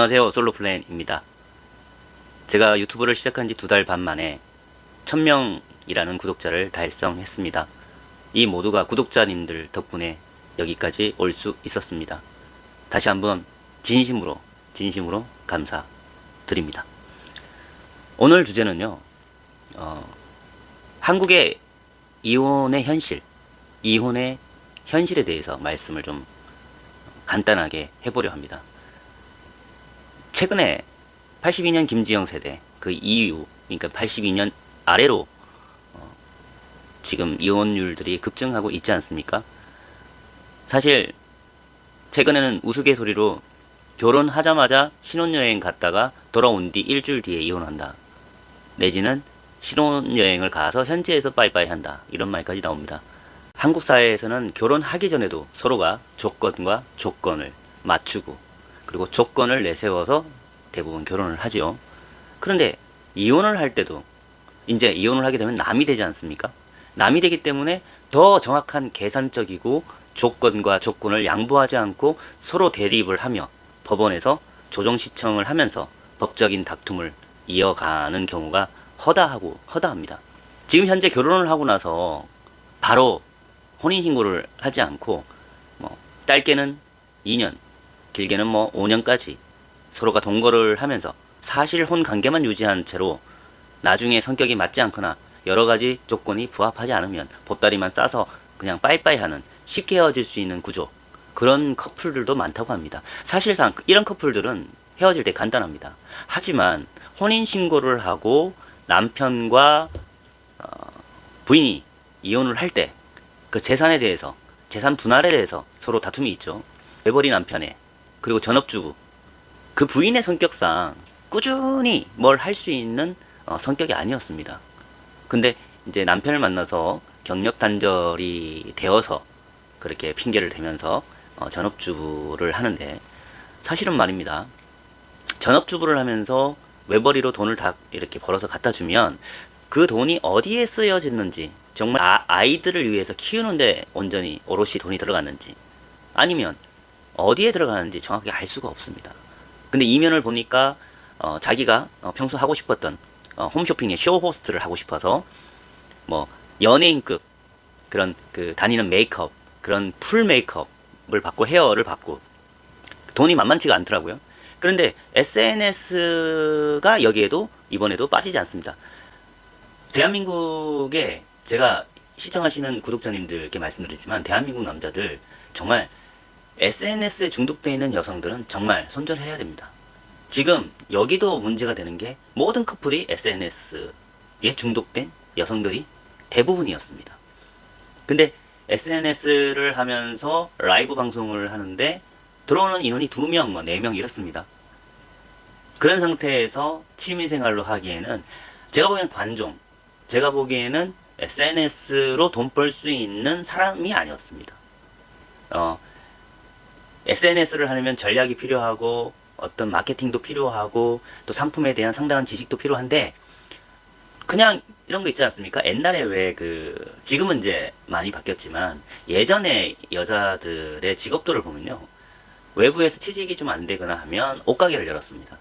안녕하세요. 솔로플랜입니다. 제가 유튜브를 시작한 지 2달 반 만에 1000명이라는 구독자를 달성했습니다. 이 모두가 구독자님들 덕분에 여기까지 올 수 있었습니다. 다시 한번 진심으로 감사드립니다. 오늘 주제는요, 한국의 이혼의 현실에 대해서 말씀을 좀 간단하게 해보려 합니다. 최근에 82년 김지영 세대, 그 이후, 그러니까 82년 아래로 지금 이혼율들이 급증하고 있지 않습니까? 사실 최근에는 우스갯소리로 결혼하자마자 신혼여행 갔다가 돌아온 뒤 일주일 뒤에 이혼한다. 내지는 신혼여행을 가서 현지에서 빠이빠이 한다. 이런 말까지 나옵니다. 한국 사회에서는 결혼하기 전에도 서로가 조건과 조건을 맞추고 그리고 조건을 내세워서 대부분 결혼을 하지요. 그런데 이혼을 할 때도 이제 이혼을 하게 되면 남이 되지 않습니까? 남이 되기 때문에 더 정확한 계산적이고 조건과 조건을 양보하지 않고 서로 대립을 하며 법원에서 조정 시청을 하면서 법적인 다툼을 이어가는 경우가 허다합니다. 지금 현재 결혼을 하고 나서 바로 혼인신고를 하지 않고 짧게는 2년, 길게는 5년까지 서로가 동거를 하면서 사실 혼 관계만 유지한 채로 나중에 성격이 맞지 않거나 여러 가지 조건이 부합하지 않으면 보따리만 싸서 그냥 빠이빠이 하는 쉽게 헤어질 수 있는 구조, 그런 커플들도 많다고 합니다. 사실상 이런 커플들은 헤어질 때 간단합니다. 하지만 혼인신고를 하고 남편과 부인이 이혼을 할 때 그 재산에 대해서, 재산 분할에 대해서 서로 다툼이 있죠. 외벌이 남편의, 그리고 전업주부, 그 부인의 성격상 꾸준히 뭘 할 수 있는 성격이 아니었습니다. 근데 이제 남편을 만나서 경력 단절이 되어서 그렇게 핑계를 대면서 전업주부를 하는데, 사실은 말입니다. 전업주부를 하면서 외벌이로 돈을 다 이렇게 벌어서 갖다 주면 그 돈이 어디에 쓰여졌는지, 정말 아이들을 위해서 키우는데 온전히 오롯이 돈이 들어갔는지 아니면 어디에 들어가는지 정확히 알 수가 없습니다. 근데 이면을 보니까 자기가 평소 하고 싶었던 홈쇼핑의 쇼호스트를 하고 싶어서 연예인급 그런 그 다니는 메이크업, 그런 풀 메이크업을 받고 헤어를 받고 돈이 만만치가 않더라고요. 그런데 SNS가 여기에도 이번에도 빠지지 않습니다. 대한민국에, 제가 시청하시는 구독자님들께 말씀드리지만, 대한민국 남자들 정말 SNS에 중독되어 있는 여성들은 정말 손절해야 됩니다. 지금 여기도 문제가 되는 게 모든 커플이 SNS에 중독된 여성들이 대부분이었습니다. 근데 SNS를 하면서 라이브 방송을 하는데 들어오는 인원이 2명, 4명 이렇습니다. 그런 상태에서 취미생활로 하기에는 제가 보기에는 SNS로 돈 벌 수 있는 사람이 아니었습니다. SNS를 하려면 전략이 필요하고 어떤 마케팅도 필요하고 또 상품에 대한 상당한 지식도 필요한데, 그냥 이런 거 있지 않습니까? 옛날에 지금은 이제 많이 바뀌었지만 예전에 여자들의 직업도를 보면요, 외부에서 취직이 좀 안 되거나 하면 옷가게를 열었습니다.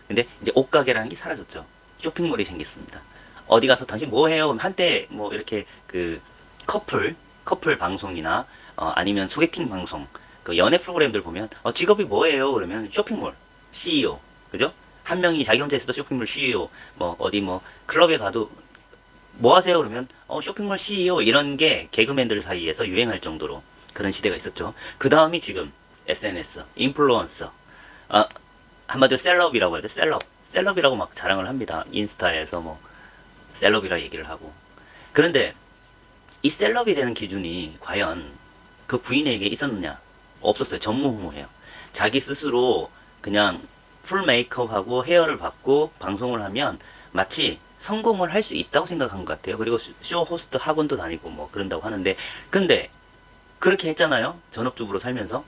근데 이제 옷가게라는 게 사라졌죠. 쇼핑몰이 생겼습니다. 어디 가서 당신 뭐 해요? 한때 이렇게 커플 방송이나 아니면 소개팅 방송, 그 연애 프로그램들 보면 직업이 뭐예요? 그러면 쇼핑몰 CEO, 그죠? 한 명이 자기 혼자 있어도 쇼핑몰 CEO, 어디 클럽에 가도 뭐 하세요? 그러면 쇼핑몰 CEO, 이런 게 개그맨들 사이에서 유행할 정도로 그런 시대가 있었죠. 그 다음이 지금 SNS, 인플루언서, 한마디로 셀럽이라고 하죠. 셀럽이라고 막 자랑을 합니다. 인스타에서 셀럽이라 얘기를 하고. 그런데 이 셀럽이 되는 기준이 과연 그 부인에게 있었느냐? 없었어요. 전무후무해요. 자기 스스로 그냥 풀 메이크업하고 헤어를 받고 방송을 하면 마치 성공을 할 수 있다고 생각한 것 같아요. 그리고 쇼 호스트 학원도 다니고 그런다고 하는데, 근데 그렇게 했잖아요. 전업주부로 살면서.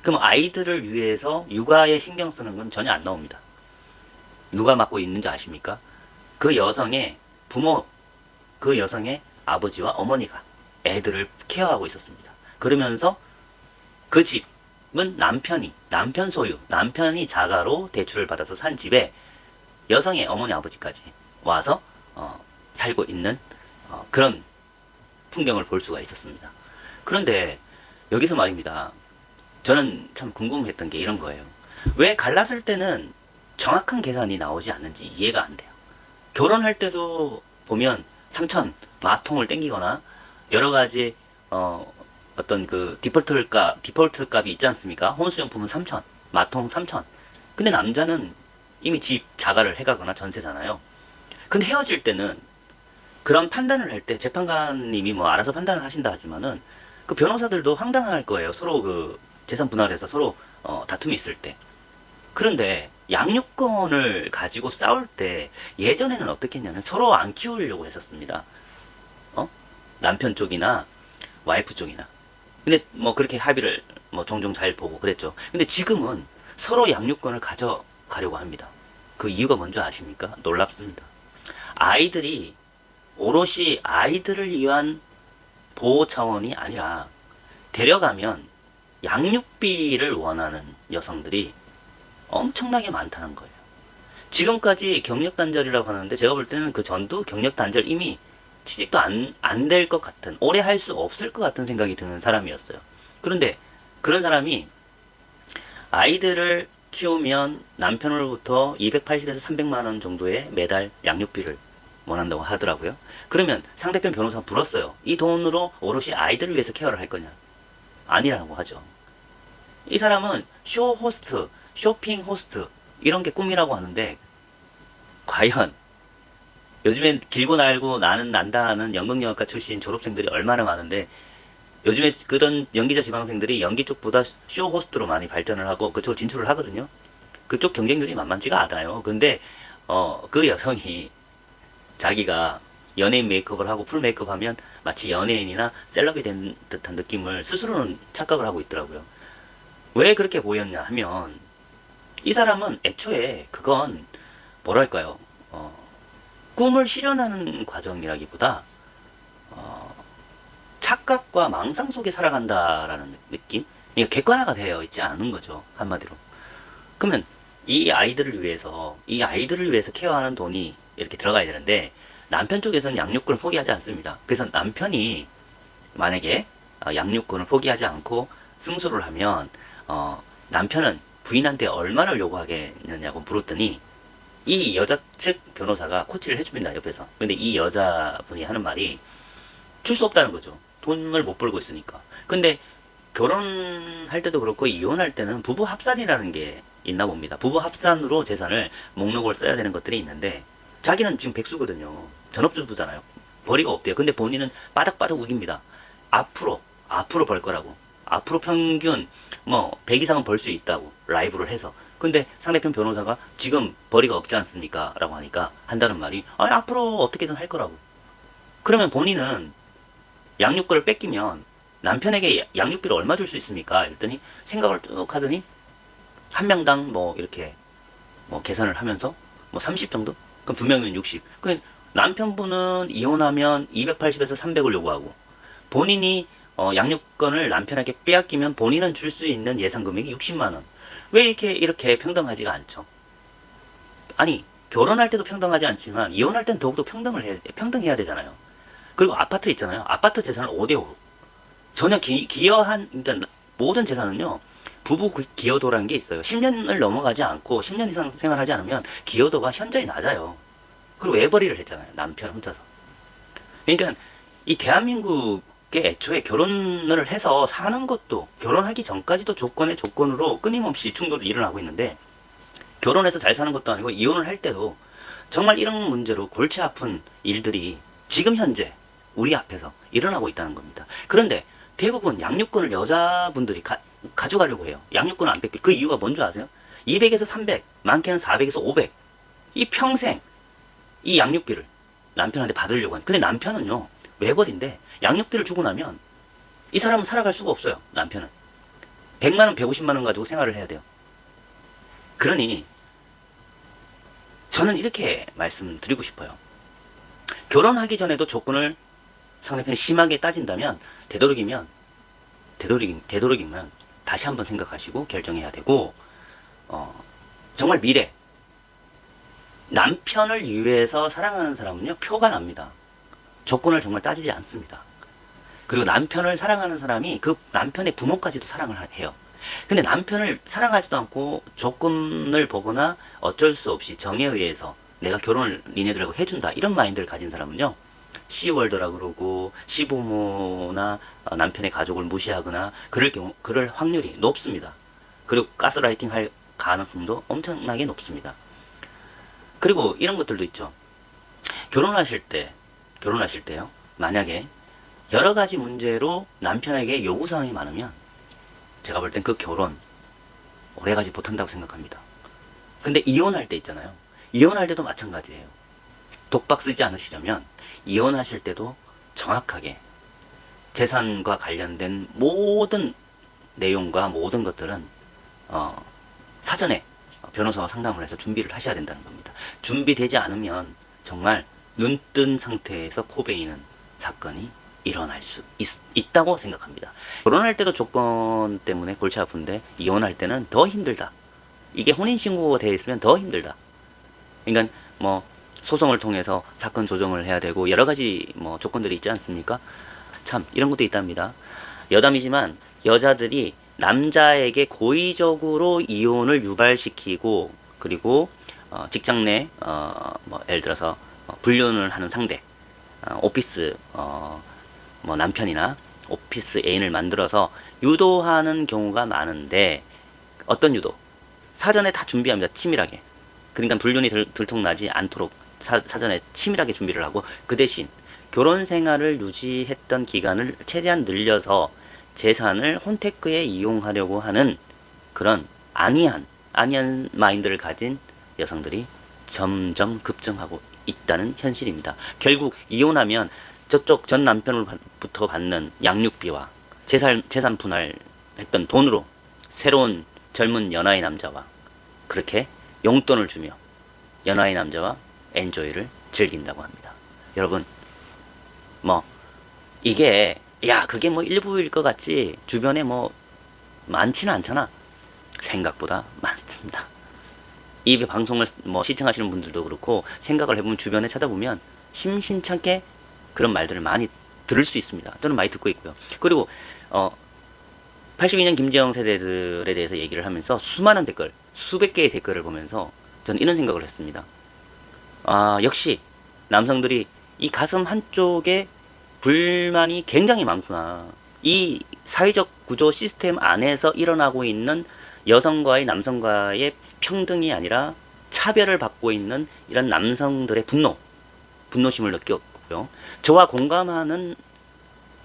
그럼 아이들을 위해서 육아에 신경 쓰는 건 전혀 안 나옵니다. 누가 맡고 있는지 아십니까? 그 여성의 부모, 그 여성의 아버지와 어머니가 애들을 케어하고 있었습니다. 그러면서 그 집, 남편 소유, 남편이 자가로 대출을 받아서 산 집에 여성의 어머니 아버지까지 와서 살고 있는 그런 풍경을 볼 수가 있었습니다. 그런데 여기서 말입니다. 저는 참 궁금했던 게 이런 거예요. 왜 갈랐을 때는 정확한 계산이 나오지 않는지 이해가 안 돼요. 결혼할 때도 보면 3천 마통을 땡기거나 여러 가지 어떤 그 디폴트 값이 있지 않습니까? 혼수용품은 3천, 마통 3천. 근데 남자는 이미 집 자가를 해가거나 전세잖아요. 근데 헤어질 때는 그런 판단을 할 때 재판관님이 뭐 알아서 판단을 하신다 하지만은 그 변호사들도 황당할 거예요. 서로 그 재산 분할해서 서로 다툼이 있을 때. 그런데 양육권을 가지고 싸울 때 예전에는 어떻게 했냐면 서로 안 키우려고 했었습니다. 남편 쪽이나 와이프 쪽이나. 근데 뭐 그렇게 합의를 뭐 종종 잘 보고 그랬죠. 근데 지금은 서로 양육권을 가져가려고 합니다. 그 이유가 뭔지 아십니까? 놀랍습니다. 아이들이 오롯이 아이들을 위한 보호 차원이 아니라 데려가면 양육비를 원하는 여성들이 엄청나게 많다는 거예요. 지금까지 경력단절이라고 하는데 제가 볼 때는 그 전도 경력단절 이미 취직도 안 될 것 같은, 오래 할 수 없을 것 같은 생각이 드는 사람이었어요. 그런데 그런 사람이 아이들을 키우면 남편으로부터 280에서 300만 원 정도의 매달 양육비를 원한다고 하더라고요. 그러면 상대편 변호사가 물었어요. 이 돈으로 오롯이 아이들을 위해서 케어를 할 거냐? 아니라고 하죠. 이 사람은 쇼 호스트, 쇼핑 호스트 이런 게 꿈이라고 하는데 과연 요즘엔 길고 날고 나는 난다 하는 연극영화과 출신 졸업생들이 얼마나 많은데 요즘에 그런 연기자 지망생들이 연기 쪽보다 쇼 호스트로 많이 발전을 하고 그쪽으로 진출을 하거든요. 그쪽 경쟁률이 만만치가 않아요. 근데 그 여성이 자기가 연예인 메이크업을 하고 풀 메이크업 하면 마치 연예인이나 셀럽이 된 듯한 느낌을 스스로는 착각을 하고 있더라고요. 왜 그렇게 보였냐 하면 이 사람은 애초에 그건 뭐랄까요, 꿈을 실현하는 과정이라기보다 착각과 망상 속에 살아간다라는 느낌? 그러니까 객관화가 되어 있지 않은 거죠, 한마디로. 그러면 이 아이들을 위해서 케어하는 돈이 이렇게 들어가야 되는데 남편 쪽에서는 양육권을 포기하지 않습니다. 그래서 남편이 만약에 양육권을 포기하지 않고 승소를 하면 남편은 부인한테 얼마를 요구하겠느냐고 물었더니 이 여자 측 변호사가 코치를 해줍니다, 옆에서. 근데 이 여자분이 하는 말이 줄 수 없다는 거죠. 돈을 못 벌고 있으니까. 근데 결혼할 때도 그렇고 이혼할 때는 부부 합산이라는 게 있나 봅니다. 부부 합산으로 재산을 목록을 써야 되는 것들이 있는데 자기는 지금 백수거든요. 전업주부잖아요. 벌이가 없대요. 근데 본인은 바닥바닥 우깁니다. 앞으로 벌 거라고. 앞으로 평균 뭐 100 이상은 벌 수 있다고 라이브를 해서. 근데 상대편 변호사가 지금 벌이가 없지 않습니까? 라고 하니까 한다는 말이 앞으로 어떻게든 할 거라고. 그러면 본인은 양육권을 뺏기면 남편에게 양육비를 얼마 줄 수 있습니까? 이랬더니 생각을 쭉 하더니 한 명당 뭐 이렇게 뭐 계산을 하면서 뭐 30 정도? 그럼 두 명이면 60. 그 남편분은 이혼하면 280에서 300을 요구하고 본인이 양육권을 남편에게 빼앗기면 본인은 줄 수 있는 예상 금액이 60만 원. 왜 이렇게 평등하지가 않죠? 아니, 결혼할 때도 평등하지 않지만 이혼할 땐 더욱더 평등해야 되잖아요. 그리고 아파트 있잖아요. 아파트 재산은 5대5. 전혀 그러니까 모든 재산은요, 부부 기여도라는 게 있어요. 10년을 넘어가지 않고 10년 이상 생활하지 않으면 기여도가 현저히 낮아요. 그리고 외벌이를 했잖아요. 남편 혼자서. 그러니까 이 대한민국에 애초에 결혼을 해서 사는 것도 결혼하기 전까지도 조건으로 끊임없이 충돌이 일어나고 있는데 결혼해서 잘 사는 것도 아니고 이혼을 할 때도 정말 이런 문제로 골치 아픈 일들이 지금 현재 우리 앞에서 일어나고 있다는 겁니다. 그런데 대부분 양육권을 여자분들이 가져가려고 해요. 양육권을 안 뺏길. 그 이유가 뭔지 아세요? 200에서 300, 많게는 400에서 500. 이 평생 이 양육비를 남편한테 받으려고 하는. 근데 남편은요, 외벌인데 양육비를 주고 나면 이 사람은 살아갈 수가 없어요. 남편은 100만원 150만원 가지고 생활을 해야 돼요. 그러니 저는 이렇게 말씀드리고 싶어요. 결혼하기 전에도 조건을 상대편이 심하게 따진다면 되도록이면 다시 한번 생각하시고 결정해야 되고, 정말 미래, 남편을 위해서 사랑하는 사람은요, 표가 납니다. 조건을 정말 따지지 않습니다. 그리고 남편을 사랑하는 사람이 그 남편의 부모까지도 사랑을 해요. 근데 남편을 사랑하지도 않고 조건을 보거나 어쩔 수 없이 정에 의해서 내가 결혼을 니네들하고 해준다, 이런 마인드를 가진 사람은요, 시월드라 그러고 시부모나 남편의 가족을 무시하거나 그럴 확률이 높습니다. 그리고 가스라이팅 할 가능성도 엄청나게 높습니다. 그리고 이런 것들도 있죠. 결혼하실 때요, 만약에 여러 가지 문제로 남편에게 요구사항이 많으면 제가 볼 땐 그 결혼 오래가지 못한다고 생각합니다. 근데 이혼할 때 있잖아요. 이혼할 때도 마찬가지예요. 독박 쓰지 않으시려면 이혼하실 때도 정확하게 재산과 관련된 모든 내용과 모든 것들은 사전에 변호사와 상담을 해서 준비를 하셔야 된다는 겁니다. 준비되지 않으면 정말 눈뜬 상태에서 코베이는 사건이 일어날 수 있다고 생각합니다. 결혼할 때도 조건 때문에 골치 아픈데 이혼할 때는 더 힘들다. 이게 혼인신고가 되어 있으면 더 힘들다. 그러니까 뭐 소송을 통해서 사건 조정을 해야 되고 여러 가지 뭐 조건들이 있지 않습니까? 참 이런 것도 있답니다. 여담이지만 여자들이 남자에게 고의적으로 이혼을 유발시키고, 그리고 직장 내 뭐 예를 들어서 불륜을 하는 상대, 오피스 뭐 남편이나 오피스 애인을 만들어서 유도하는 경우가 많은데, 어떤 유도? 사전에 다 준비합니다. 치밀하게. 그러니까 불륜이 들통나지 않도록 사전에 치밀하게 준비를 하고, 그 대신 결혼 생활을 유지했던 기간을 최대한 늘려서 재산을 혼테크에 이용하려고 하는 그런 안이한 마인드를 가진 여성들이 점점 급증하고 있다는 현실입니다. 결국 이혼하면 저쪽 전 남편으로부터 받는 양육비와 재산 분할했던 돈으로 새로운 젊은 연하의 남자와 그렇게 용돈을 주며 연하의 남자와 엔조이를 즐긴다고 합니다. 여러분, 뭐 이게 그게 뭐 일부일 것 같지 주변에 뭐 많지는 않잖아. 생각보다 많습니다. 이 방송을 뭐 시청하시는 분들도 그렇고 생각을 해보면, 주변에 찾아보면 심심찮게 그런 말들을 많이 들을 수 있습니다. 저는 많이 듣고 있고요. 그리고 82년 김재영 세대들에 대해서 얘기를 하면서 수많은 댓글, 수백 개의 댓글을 보면서 저는 이런 생각을 했습니다. 역시 남성들이 이 가슴 한쪽에 불만이 굉장히 많구나. 이 사회적 구조 시스템 안에서 일어나고 있는 여성과의 남성과의 평등이 아니라 차별을 받고 있는 이런 남성들의 분노심을 느꼈고요. 저와 공감하는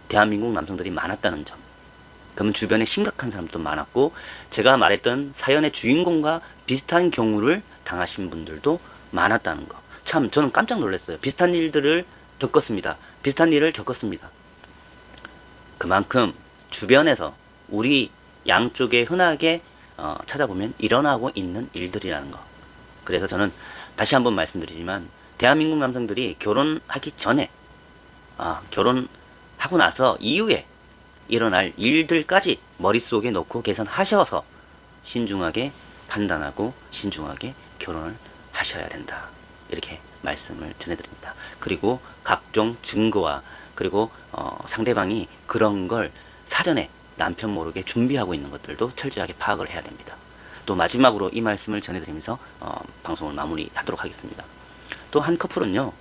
대한민국 남성들이 많았다는 점. 그러면 주변에 심각한 사람도 많았고, 제가 말했던 사연의 주인공과 비슷한 경우를 당하신 분들도 많았다는 거. 참 저는 깜짝 놀랐어요. 비슷한 일을 겪었습니다. 그만큼 주변에서 우리 양쪽에 흔하게 찾아보면 일어나고 있는 일들이라는 거. 그래서 저는 다시 한번 말씀드리지만, 대한민국 남성들이 결혼하기 전에, 결혼하고 나서 이후에 일어날 일들까지 머릿속에 넣고 계산하셔서 신중하게 판단하고 신중하게 결혼을 하셔야 된다. 이렇게 말씀을 전해드립니다. 그리고 각종 증거와 그리고 상대방이 그런 걸 사전에 남편 모르게 준비하고 있는 것들도 철저하게 파악을 해야 됩니다. 또 마지막으로 이 말씀을 전해드리면서 방송을 마무리하도록 하겠습니다. 또 한 커플은요,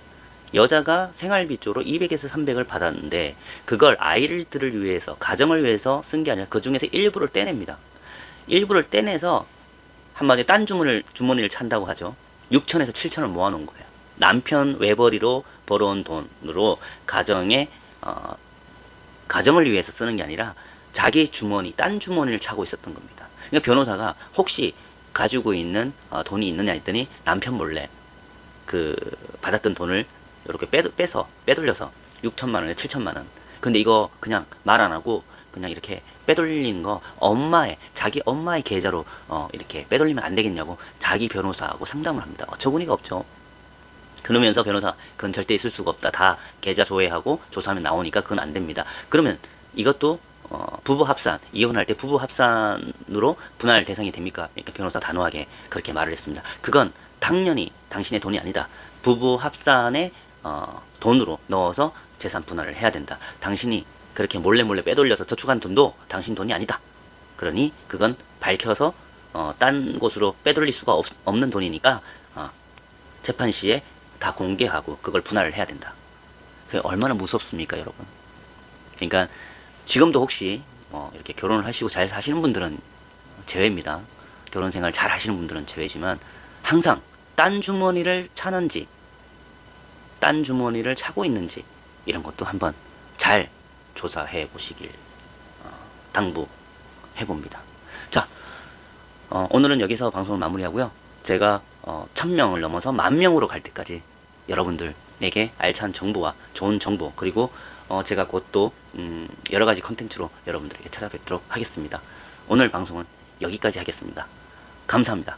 여자가 생활비 쪽으로 200에서 300을 받았는데 그걸 아이들을 위해서, 가정을 위해서 쓴 게 아니라 그 중에서 일부를 떼냅니다. 일부를 떼내서 한마디로 딴 주머니를 찬다고 하죠. 6천에서 7천을 모아놓은 거예요. 남편 외벌이로 벌어온 돈으로 가정을 위해서 쓰는 게 아니라 자기 주머니, 딴 주머니를 차고 있었던 겁니다. 그러니까 변호사가 혹시 가지고 있는 돈이 있느냐 했더니 남편 몰래 그 받았던 돈을 이렇게 빼돌려서 6천만 원에 7천만 원. 근데 이거 그냥 말 안 하고 그냥 이렇게 빼돌리는 거 자기 엄마의 계좌로 이렇게 빼돌리면 안 되겠냐고 자기 변호사하고 상담을 합니다. 어처구니가 없죠. 그러면서 변호사, 그건 절대 있을 수가 없다. 다 계좌 조회하고 조사하면 나오니까 그건 안 됩니다. 그러면 이것도 부부 합산, 이혼할 때 부부 합산으로 분할 대상이 됩니까? 그러니까 변호사 단호하게 그렇게 말을 했습니다. 그건 당연히 당신의 돈이 아니다. 부부 합산에 돈으로 넣어서 재산 분할을 해야 된다. 당신이 그렇게 몰래 빼돌려서 저축한 돈도 당신 돈이 아니다. 그러니 그건 밝혀서 딴 곳으로 빼돌릴 수가 없는 돈이니까 재판 시에 다 공개하고 그걸 분할을 해야 된다. 그게 얼마나 무섭습니까, 여러분? 그러니까 지금도 혹시 이렇게 결혼을 하시고 잘 사시는 분들은 제외입니다. 결혼 생활 잘 하시는 분들은 제외지만 항상 딴 주머니를 차는지 딴 주머니를 차고 있는지 이런 것도 한번 잘 조사해 보시길 당부해 봅니다. 자, 오늘은 여기서 방송을 마무리하고요. 제가 1000명을 넘어서 10,000명으로 갈 때까지 여러분들에게 알찬 정보와 좋은 정보, 그리고 제가 곧 또 여러 가지 컨텐츠로 여러분들에게 찾아뵙도록 하겠습니다. 오늘 방송은 여기까지 하겠습니다. 감사합니다.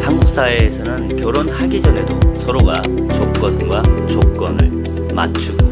한국 사회에서는 결혼하기 전에도 서로가 조건과 조건을 맞추고